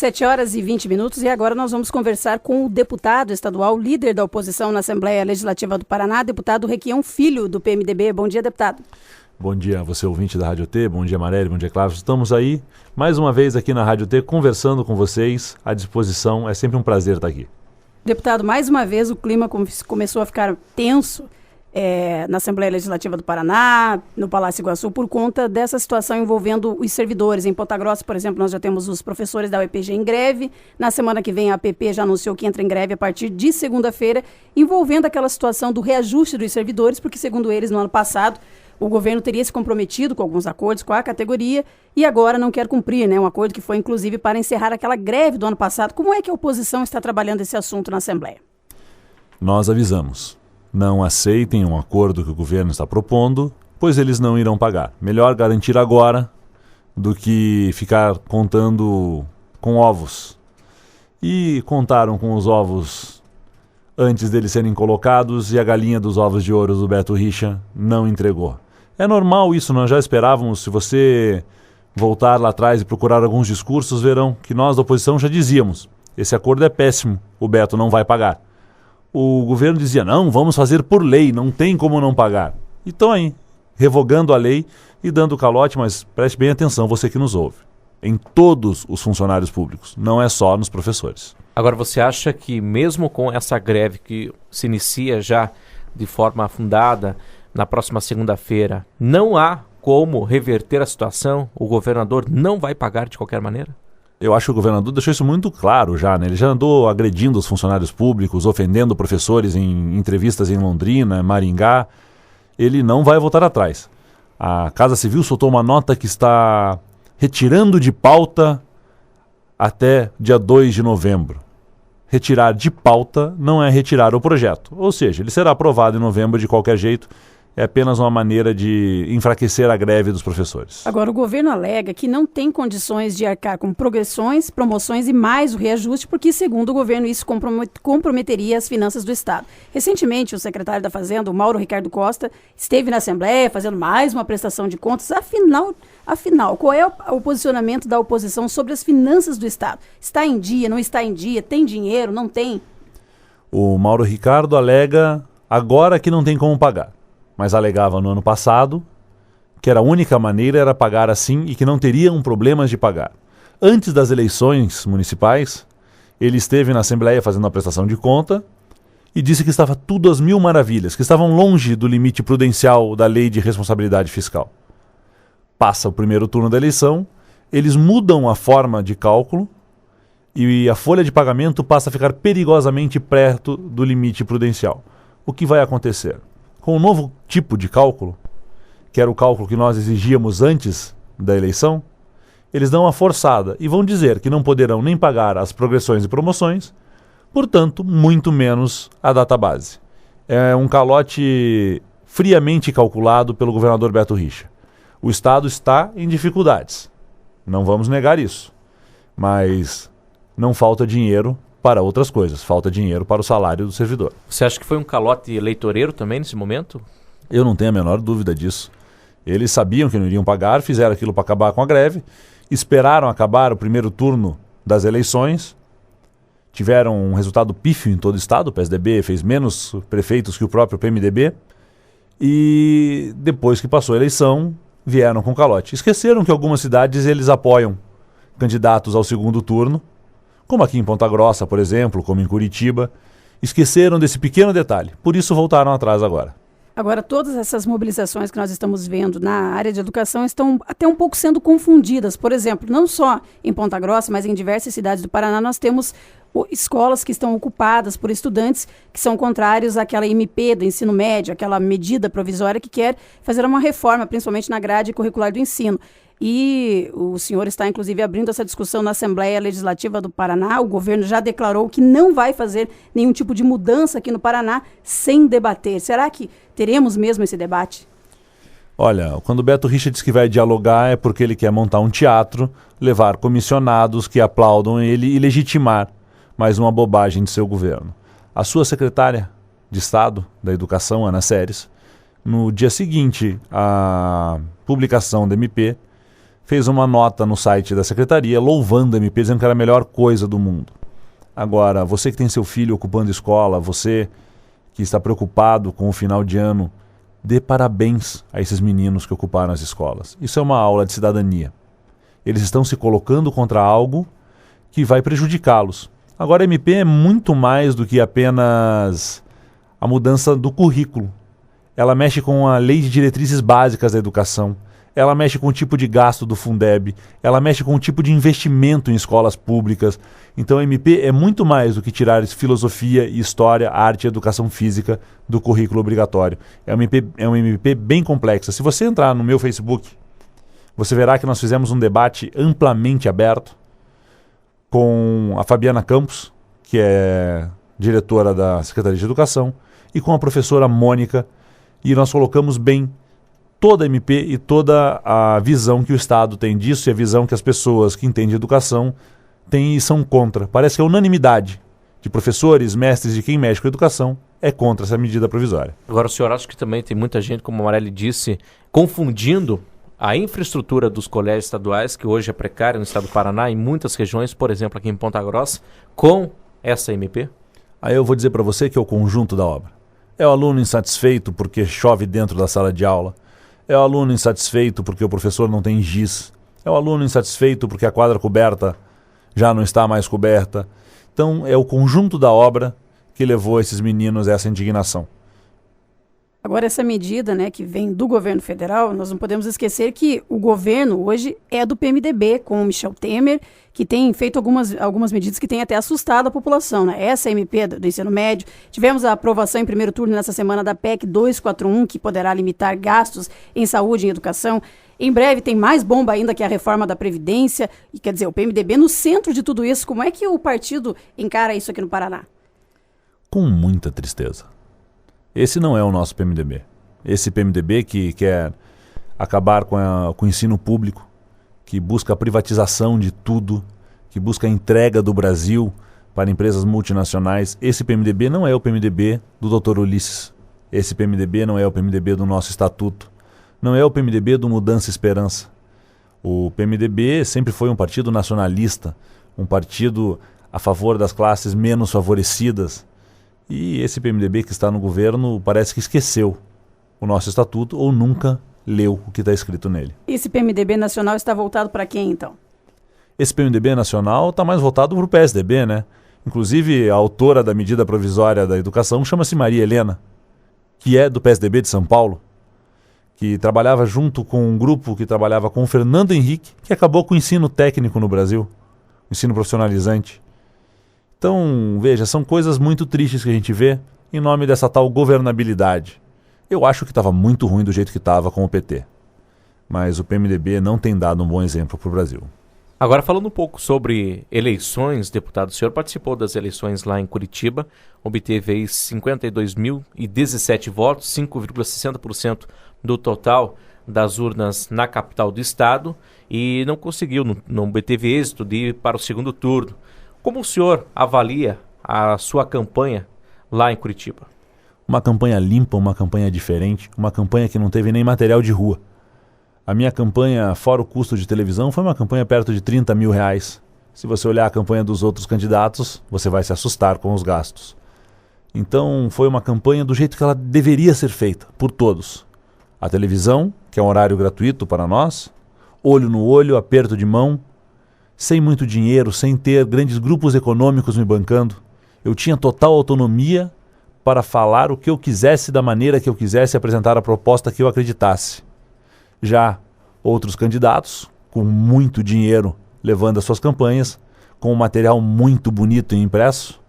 7h20 e agora nós vamos conversar com o deputado estadual, líder da oposição na Assembleia Legislativa do Paraná, deputado Requião Filho, do PMDB. Bom dia, deputado. Bom dia, você ouvinte da Rádio T, bom dia Marely, bom dia Cláudio. Estamos aí, mais uma vez aqui na Rádio T, conversando com vocês, à disposição, é sempre um prazer estar aqui. Deputado, mais uma vez o clima começou a ficar tenso na Assembleia Legislativa do Paraná, no Palácio Iguaçu, por conta dessa situação envolvendo os servidores. Em Ponta Grossa, por exemplo, nós já temos os professores da UEPG em greve. Na semana que vem, a APP já anunciou que entra em greve a partir de segunda-feira, envolvendo aquela situação do reajuste dos servidores, porque, segundo eles, no ano passado, o governo teria se comprometido com alguns acordos com a categoria e agora não quer cumprir, um acordo que foi, inclusive, para encerrar aquela greve do ano passado. Como é que a oposição está trabalhando esse assunto na Assembleia? Nós avisamos. Não aceitem um acordo que o governo está propondo, pois eles não irão pagar. Melhor garantir agora do que ficar contando com ovos. E contaram com os ovos antes deles serem colocados e a galinha dos ovos de ouro do Beto Richa não entregou. É normal isso, nós já esperávamos. Se você voltar lá atrás e procurar alguns discursos, verão que nós da oposição já dizíamos: esse acordo é péssimo, o Beto não vai pagar. O governo dizia: não, vamos fazer por lei, não tem como não pagar. E estão aí, revogando a lei e dando calote, mas preste bem atenção, você que nos ouve. Em todos os funcionários públicos, não é só nos professores. Agora, você acha que mesmo com essa greve que se inicia já de forma fundada na próxima segunda-feira, não há como reverter a situação? O governador não vai pagar de qualquer maneira? Eu acho que o governador deixou isso muito claro já, Ele já andou agredindo os funcionários públicos, ofendendo professores em entrevistas em Londrina, Maringá. Ele não vai voltar atrás. A Casa Civil soltou uma nota que está retirando de pauta até dia 2 de novembro. Retirar de pauta não é retirar o projeto. Ou seja, ele será aprovado em novembro de qualquer jeito. É apenas uma maneira de enfraquecer a greve dos professores. Agora, o governo alega que não tem condições de arcar com progressões, promoções e mais o reajuste, porque, segundo o governo, isso comprometeria as finanças do Estado. Recentemente, o secretário da Fazenda, o Mauro Ricardo Costa, esteve na Assembleia fazendo mais uma prestação de contas. Afinal, qual é o posicionamento da oposição sobre as finanças do Estado? Está em dia, não está em dia? Tem dinheiro, não tem? O Mauro Ricardo alega agora que não tem como pagar. Mas alegava no ano passado que a única maneira era pagar assim e que não teriam problemas de pagar. Antes das eleições municipais, ele esteve na Assembleia fazendo a prestação de conta e disse que estava tudo às mil maravilhas, que estavam longe do limite prudencial da lei de responsabilidade fiscal. Passa o primeiro turno da eleição, eles mudam a forma de cálculo e a folha de pagamento passa a ficar perigosamente perto do limite prudencial. O que vai acontecer? Com um novo tipo de cálculo, que era o cálculo que nós exigíamos antes da eleição, eles dão uma forçada e vão dizer que não poderão nem pagar as progressões e promoções, portanto, muito menos a database. É um calote friamente calculado pelo governador Beto Richa. O Estado está em dificuldades, não vamos negar isso, mas não falta dinheiro para outras coisas, falta dinheiro para o salário do servidor. Você acha que foi um calote eleitoreiro também nesse momento? Eu não tenho a menor dúvida disso. Eles sabiam que não iriam pagar, fizeram aquilo para acabar com a greve, esperaram acabar o primeiro turno das eleições, tiveram um resultado pífio em todo o estado, o PSDB fez menos prefeitos que o próprio PMDB, e depois que passou a eleição, vieram com calote. Esqueceram que algumas cidades eles apoiam candidatos ao segundo turno, como aqui em Ponta Grossa, por exemplo, como em Curitiba. Esqueceram desse pequeno detalhe, por isso voltaram atrás agora. Agora, todas essas mobilizações que nós estamos vendo na área de educação estão até um pouco sendo confundidas. Por exemplo, não só em Ponta Grossa, mas em diversas cidades do Paraná, nós temos escolas que estão ocupadas por estudantes que são contrários àquela MP do ensino médio, aquela medida provisória que quer fazer uma reforma, principalmente na grade curricular do ensino. E o senhor está, inclusive, abrindo essa discussão na Assembleia Legislativa do Paraná. O governo já declarou que não vai fazer nenhum tipo de mudança aqui no Paraná sem debater. Será que teremos mesmo esse debate? Olha, quando o Beto Richa diz que vai dialogar é porque ele quer montar um teatro, levar comissionados que aplaudam ele e legitimar mais uma bobagem de seu governo. A sua secretária de Estado da Educação, Ana Seres, no dia seguinte à publicação da MP, fez uma nota no site da secretaria louvando a MP, dizendo que era a melhor coisa do mundo. Agora, você que tem seu filho ocupando escola, você que está preocupado com o final de ano, dê parabéns a esses meninos que ocuparam as escolas. Isso é uma aula de cidadania. Eles estão se colocando contra algo que vai prejudicá-los. Agora, a MP é muito mais do que apenas a mudança do currículo. Ela mexe com a lei de diretrizes básicas da educação. Ela mexe com o tipo de gasto do Fundeb. Ela mexe com o tipo de investimento em escolas públicas. Então, a MP é muito mais do que tirar filosofia, história, arte e educação física do currículo obrigatório. É uma MP bem complexa. Se você entrar no meu Facebook, você verá que nós fizemos um debate amplamente aberto com a Fabiana Campos, que é diretora da Secretaria de Educação, e com a professora Mônica, e nós colocamos bem toda a MP e toda a visão que o Estado tem disso e a visão que as pessoas que entendem de educação têm e são contra. Parece que a unanimidade de professores, mestres e quem mexe com a educação é contra essa medida provisória. Agora, o senhor acha que também tem muita gente, como a Morelli disse, confundindo a infraestrutura dos colégios estaduais, que hoje é precária no estado do Paraná, em muitas regiões, por exemplo, aqui em Ponta Grossa, com essa MP? Aí eu vou dizer para você que é o conjunto da obra. É o aluno insatisfeito porque chove dentro da sala de aula. É o aluno insatisfeito porque o professor não tem giz. É o aluno insatisfeito porque a quadra coberta já não está mais coberta. Então é o conjunto da obra que levou esses meninos a essa indignação. Agora, essa medida, né, que vem do governo federal, nós não podemos esquecer que o governo hoje é do PMDB, com o Michel Temer, que tem feito algumas medidas que têm até assustado a população, né? Essa MP do ensino médio. Tivemos a aprovação em primeiro turno nessa semana da PEC 241, que poderá limitar gastos em saúde e em educação. Em breve tem mais bomba ainda, que é a reforma da Previdência. E quer dizer, o PMDB no centro de tudo isso. Como é que o partido encara isso aqui no Paraná? Com muita tristeza. Esse não é o nosso PMDB. Esse PMDB que quer acabar com o ensino público, que busca a privatização de tudo, que busca a entrega do Brasil para empresas multinacionais. Esse PMDB não é o PMDB do Dr. Ulisses. Esse PMDB não é o PMDB do nosso estatuto. Não é o PMDB do Mudança e Esperança. O PMDB sempre foi um partido nacionalista, um partido a favor das classes menos favorecidas. E esse PMDB que está no governo parece que esqueceu o nosso estatuto ou nunca leu o que está escrito nele. Esse PMDB nacional está voltado para quem, então? Esse PMDB nacional está mais voltado para o PSDB, né? Inclusive, a autora da medida provisória da educação chama-se Maria Helena, que é do PSDB de São Paulo, que trabalhava junto com um grupo que trabalhava com o Fernando Henrique, que acabou com o ensino técnico no Brasil, o ensino profissionalizante. Então, veja, são coisas muito tristes que a gente vê em nome dessa tal governabilidade. Eu acho que estava muito ruim do jeito que estava com o PT. Mas o PMDB não tem dado um bom exemplo para o Brasil. Agora, falando um pouco sobre eleições, deputado, o senhor participou das eleições lá em Curitiba, obteve aí 52.017 votos, 5,60% do total das urnas na capital do estado, e não conseguiu, não obteve êxito de ir para o segundo turno. Como o senhor avalia a sua campanha lá em Curitiba? Uma campanha limpa, uma campanha diferente, uma campanha que não teve nem material de rua. A minha campanha, fora o custo de televisão, foi uma campanha perto de R$30 mil. Se você olhar a campanha dos outros candidatos, você vai se assustar com os gastos. Então, foi uma campanha do jeito que ela deveria ser feita, por todos. A televisão, que é um horário gratuito para nós, olho no olho, aperto de mão, sem muito dinheiro, sem ter grandes grupos econômicos me bancando. Eu tinha total autonomia para falar o que eu quisesse, da maneira que eu quisesse, apresentar a proposta que eu acreditasse. Já outros candidatos, com muito dinheiro levando as suas campanhas, com um material muito bonito e impresso,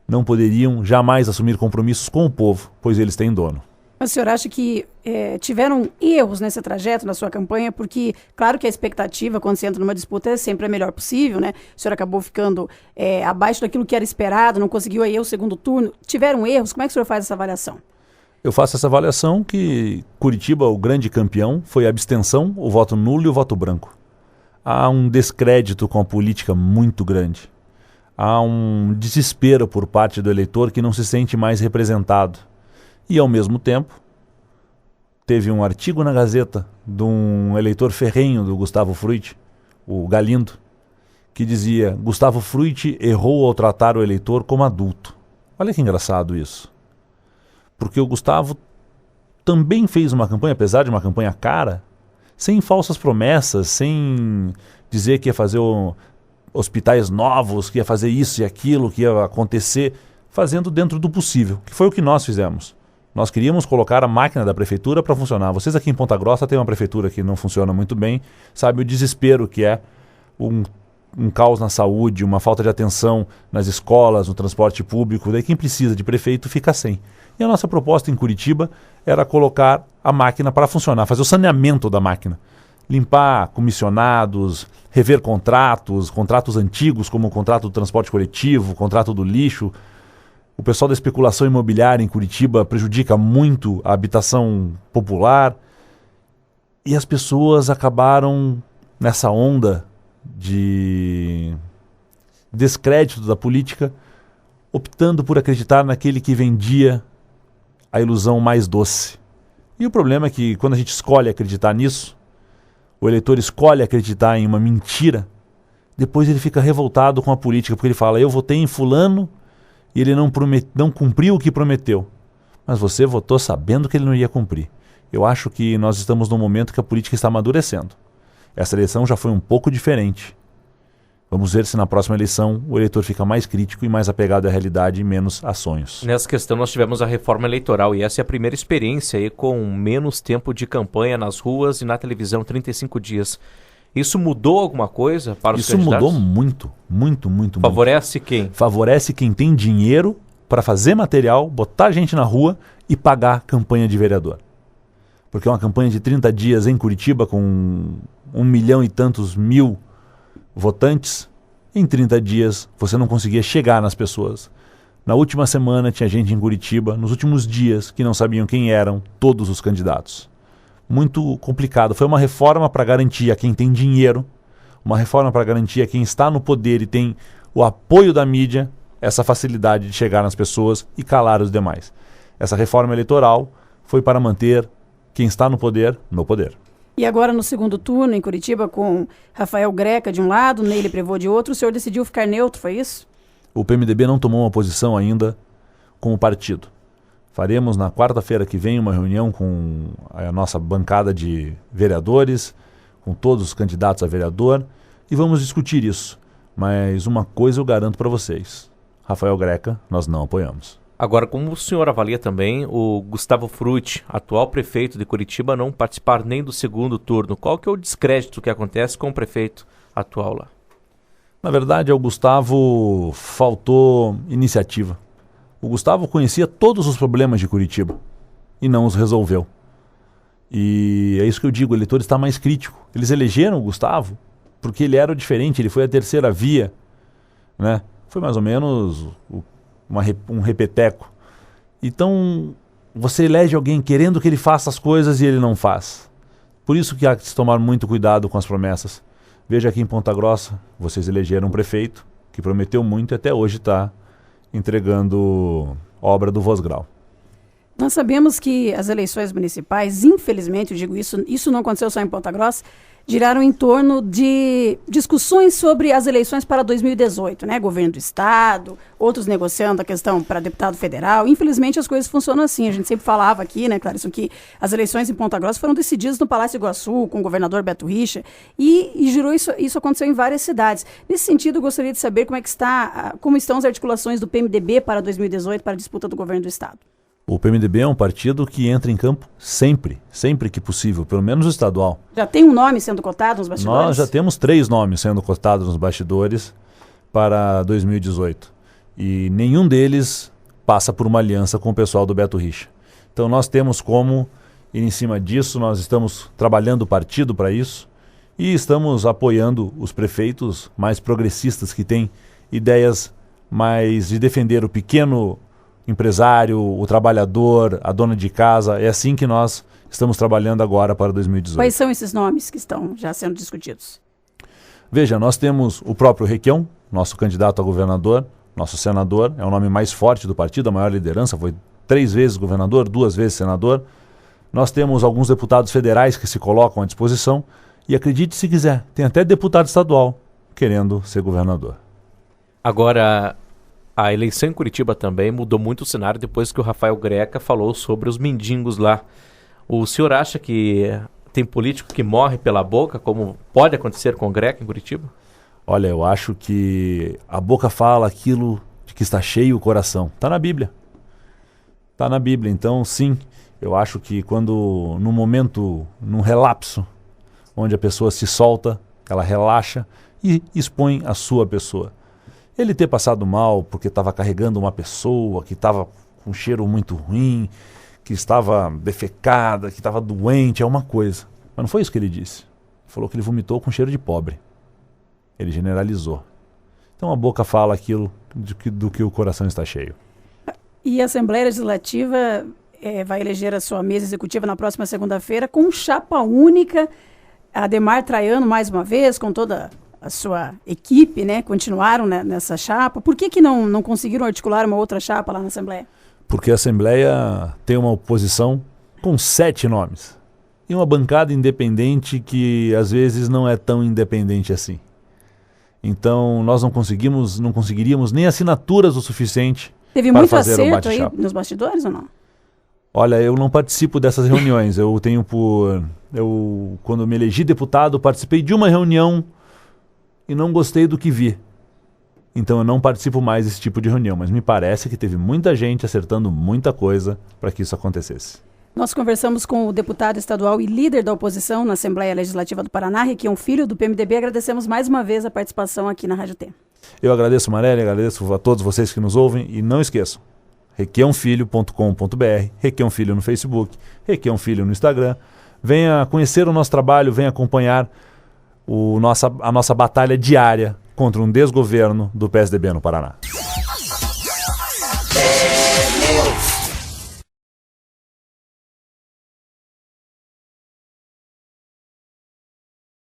não poderiam jamais assumir compromissos com o povo, pois eles têm dono. Mas o senhor acha que tiveram erros nesse trajeto na sua campanha? Porque, claro que a expectativa, quando você entra numa disputa, é sempre a melhor possível, né? O senhor acabou ficando abaixo daquilo que era esperado, não conseguiu aí o segundo turno. Tiveram erros? Como é que o senhor faz essa avaliação? Eu faço essa avaliação que Curitiba, o grande campeão, foi a abstenção, o voto nulo e o voto branco. Há um descrédito com a política muito grande. Há um desespero por parte do eleitor que não se sente mais representado. E, ao mesmo tempo, teve um artigo na Gazeta de um eleitor ferrenho do Gustavo Fruit, o Galindo, que dizia: Gustavo Fruit errou ao tratar o eleitor como adulto. Olha que engraçado isso. Porque o Gustavo também fez uma campanha, apesar de uma campanha cara, sem falsas promessas, sem dizer que ia fazer hospitais novos, que ia fazer isso e aquilo, que ia acontecer, fazendo dentro do possível, que foi o que nós fizemos. Nós queríamos colocar a máquina da prefeitura para funcionar. Vocês aqui em Ponta Grossa têm uma prefeitura que não funciona muito bem, sabe o desespero que é um caos na saúde, uma falta de atenção nas escolas, no transporte público. Daí quem precisa de prefeito fica sem. E a nossa proposta em Curitiba era colocar a máquina para funcionar, fazer o saneamento da máquina. Limpar comissionados, rever contratos antigos, como o contrato do transporte coletivo, o contrato do lixo. O pessoal da especulação imobiliária em Curitiba prejudica muito a habitação popular. E as pessoas acabaram nessa onda de descrédito da política, optando por acreditar naquele que vendia a ilusão mais doce. E o problema é que quando a gente escolhe acreditar nisso, o eleitor escolhe acreditar em uma mentira, depois ele fica revoltado com a política, porque ele fala: eu votei em fulano e ele não cumpriu o que prometeu. Mas você votou sabendo que ele não ia cumprir. Eu acho que nós estamos num momento que a política está amadurecendo. Essa eleição já foi um pouco diferente. Vamos ver se na próxima eleição o eleitor fica mais crítico e mais apegado à realidade e menos a sonhos. Nessa questão nós tivemos a reforma eleitoral e essa é a primeira experiência aí com menos tempo de campanha nas ruas e na televisão, 35 dias. Isso mudou alguma coisa para os candidatos? Isso mudou muito, muito. Favorece quem? Favorece quem tem dinheiro para fazer material, botar gente na rua e pagar campanha de vereador. Porque uma campanha de 30 dias em Curitiba com 1 milhão e tantos mil votantes, em 30 dias você não conseguia chegar nas pessoas. Na última semana tinha gente em Curitiba, nos últimos dias, que não sabiam quem eram todos os candidatos. Muito complicado. Foi uma reforma para garantir a quem tem dinheiro, uma reforma para garantir a quem está no poder e tem o apoio da mídia, essa facilidade de chegar nas pessoas e calar os demais. Essa reforma eleitoral foi para manter quem está no poder, no poder. E agora no segundo turno, em Curitiba, com Rafael Greca de um lado, Neily Prevot de outro, o senhor decidiu ficar neutro, foi isso? O PMDB não tomou uma posição ainda com o partido. Faremos na quarta-feira que vem uma reunião com a nossa bancada de vereadores, com todos os candidatos a vereador, e vamos discutir isso. Mas uma coisa eu garanto para vocês: Rafael Greca nós não apoiamos. Agora, como o senhor avalia também o Gustavo Fruit, atual prefeito de Curitiba, não participar nem do segundo turno? Qual que é o descrédito que acontece com o prefeito atual lá? Na verdade, ao Gustavo faltou iniciativa. O Gustavo conhecia todos os problemas de Curitiba e não os resolveu. E é isso que eu digo, o eleitor está mais crítico. Eles elegeram o Gustavo porque ele era o diferente, ele foi a terceira via, né? Foi mais ou menos um repeteco. Então, você elege alguém querendo que ele faça as coisas e ele não faz. Por isso que há que se tomar muito cuidado com as promessas. Veja aqui em Ponta Grossa, vocês elegeram um prefeito que prometeu muito e até hoje está entregando obra do Vosgrau. Nós sabemos que as eleições municipais, infelizmente, eu digo isso não aconteceu só em Ponta Grossa, giraram em torno de discussões sobre as eleições para 2018, né? Governo do Estado, outros negociando a questão para deputado federal. Infelizmente, as coisas funcionam assim. A gente sempre falava aqui, né, Clarissa, que as eleições em Ponta Grossa foram decididas no Palácio Iguaçu, com o governador Beto Richa, e girou isso aconteceu em várias cidades. Nesse sentido, eu gostaria de saber como estão as articulações do PMDB para 2018, para a disputa do governo do Estado. O PMDB é um partido que entra em campo sempre que possível, pelo menos o estadual. Já tem um nome sendo cotado nos bastidores? Nós já temos 3 nomes sendo cotados nos bastidores para 2018. E nenhum deles passa por uma aliança com o pessoal do Beto Richa. Então nós temos como, e em cima disso, nós estamos trabalhando o partido para isso e estamos apoiando os prefeitos mais progressistas que têm ideias mais de defender o pequeno empresário, o trabalhador, a dona de casa. É assim que nós estamos trabalhando agora para 2018. Quais são esses nomes que estão já sendo discutidos? Veja, nós temos o próprio Requião, nosso candidato a governador, nosso senador, é o nome mais forte do partido, a maior liderança, foi 3 vezes governador, 2 vezes senador. Nós temos alguns deputados federais que se colocam à disposição e acredite se quiser, tem até deputado estadual querendo ser governador. Agora, a eleição em Curitiba também mudou muito o cenário depois que o Rafael Greca falou sobre os mendigos lá. O senhor acha que tem político que morre pela boca, como pode acontecer com o Greca em Curitiba? Olha, eu acho que a boca fala aquilo de que está cheio o coração. Está na Bíblia. Está na Bíblia. Então, sim, eu acho que quando, num momento, num relapso, onde a pessoa se solta, ela relaxa e expõe a sua pessoa. Ele ter passado mal porque estava carregando uma pessoa que estava com um cheiro muito ruim, que estava defecada, que estava doente, é uma coisa. Mas não foi isso que ele disse. Ele falou que ele vomitou com cheiro de pobre. Ele generalizou. Então a boca fala aquilo do que o coração está cheio. E a Assembleia Legislativa vai eleger a sua mesa executiva na próxima segunda-feira com chapa única. Ademar Traiano, mais uma vez, com toda a sua equipe, né, continuaram nessa chapa. Por que não conseguiram articular uma outra chapa lá na Assembleia? Porque a Assembleia tem uma oposição com 7 nomes. E uma bancada independente que às vezes não é tão independente assim. Então nós não conseguiríamos nem assinaturas o suficiente Teve para muito fazer o acerto aí bate-chapa. nos bastidores ou não? Olha, eu não participo dessas reuniões. Quando me elegi deputado, participei de uma reunião e não gostei do que vi. Então eu não participo mais desse tipo de reunião, mas me parece que teve muita gente acertando muita coisa para que isso acontecesse. Nós conversamos com o deputado estadual e líder da oposição na Assembleia Legislativa do Paraná, Requião Filho, do PMDB. Agradecemos mais uma vez a participação aqui na Rádio T. Eu agradeço, Mareli, agradeço a todos vocês que nos ouvem e não esqueçam, requiãofilho.com.br, Requião Filho no Facebook, Requião Filho no Instagram. Venha conhecer o nosso trabalho, venha acompanhar a nossa batalha diária contra um desgoverno do PSDB no Paraná.